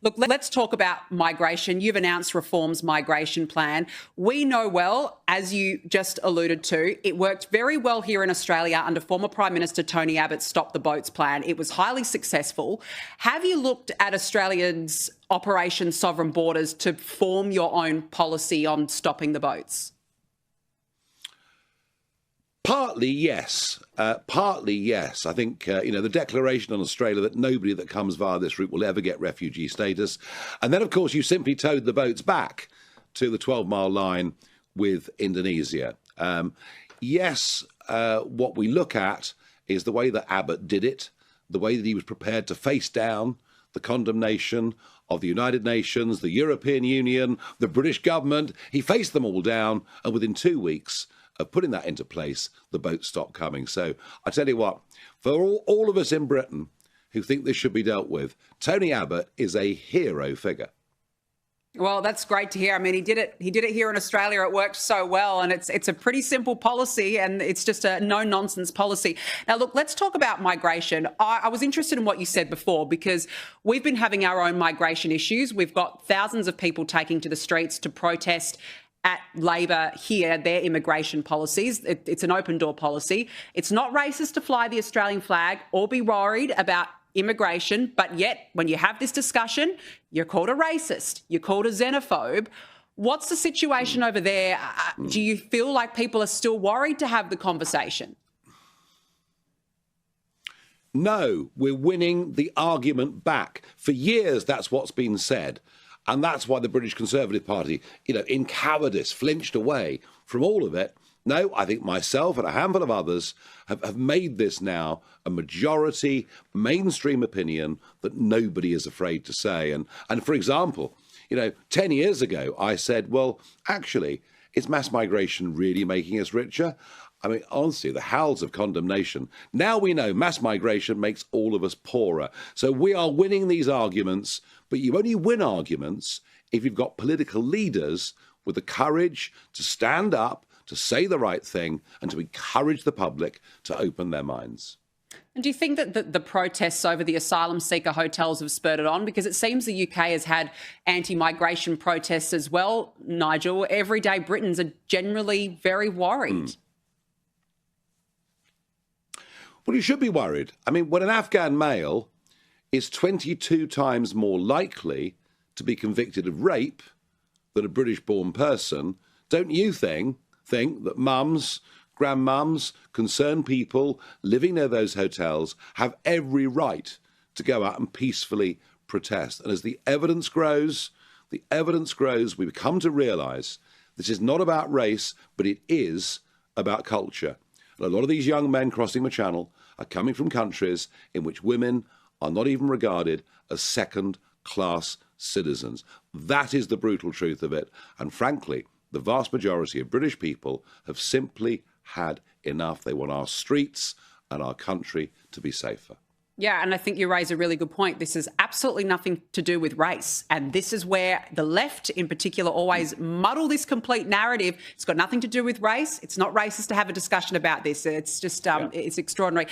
Look, let's talk about migration. You've announced Reform's migration plan. We know well, as you just alluded to, it worked very well here in Australia under former Prime Minister Tony Abbott's Stop the Boats plan. It was highly successful. Have you looked at Australia's Operation Sovereign Borders to form your own policy on stopping the boats? Partly, yes. Partly, yes. I think, the declaration on Australia that nobody that comes via this route will ever get refugee status. And then, of course, you simply towed the boats back to the 12-mile line with Indonesia. Yes, what we look at is the way that Abbott did it, the way that he was prepared to face down the condemnation of the United Nations, the European Union, the British government. He faced them all down, and within 2 weeks of putting that into place, the boats stopped coming. So I tell you what, for all of us in Britain who think this should be dealt with, Tony Abbott is a hero figure. Well, that's great to hear. I mean, he did it here in Australia. It worked so well, and it's a pretty simple policy, and it's just a no-nonsense policy. Now, look, let's talk about migration. I was interested in what you said before, because we've been having our own migration issues. We've got thousands of people taking to the streets to protest at Labor here, their immigration policies. It's an open-door policy. It's not racist to fly the Australian flag or be worried about immigration, but yet when you have this discussion, you're called a racist, you're called a xenophobe. What's the situation over there? Do you feel like people are still worried to have the conversation? No, we're winning the argument back. For years, that's what's been said. And that's why the British Conservative Party, in cowardice, flinched away from all of it. No, I think myself and a handful of others have made this now a majority mainstream opinion that nobody is afraid to say. And for example, 10 years ago, I said, well, actually, is mass migration really making us richer? I mean, honestly, the howls of condemnation. Now we know mass migration makes all of us poorer. So we are winning these arguments, but you only win arguments if you've got political leaders with the courage to stand up, to say the right thing, and to encourage the public to open their minds. And do you think that the protests over the asylum seeker hotels have spurred it on? Because it seems the UK has had anti-migration protests as well, Nigel. Everyday Britons are generally very worried. Well, you should be worried. I mean, when an Afghan male is 22 times more likely to be convicted of rape than a British-born person, don't you think that mums, grandmums, concerned people living near those hotels have every right to go out and peacefully protest? And as the evidence grows, we come to realise this is not about race, but it is about culture. And a lot of these young men crossing the Channel are coming from countries in which women are not even regarded as second-class citizens. That is the brutal truth of it. And frankly, the vast majority of British people have simply had enough. They want our streets and our country to be safer. Yeah, and I think you raise a really good point. This has absolutely nothing to do with race. And this is where the left in particular always muddle this complete narrative. It's got nothing to do with race. It's not racist to have a discussion about this. It's just, it's extraordinary.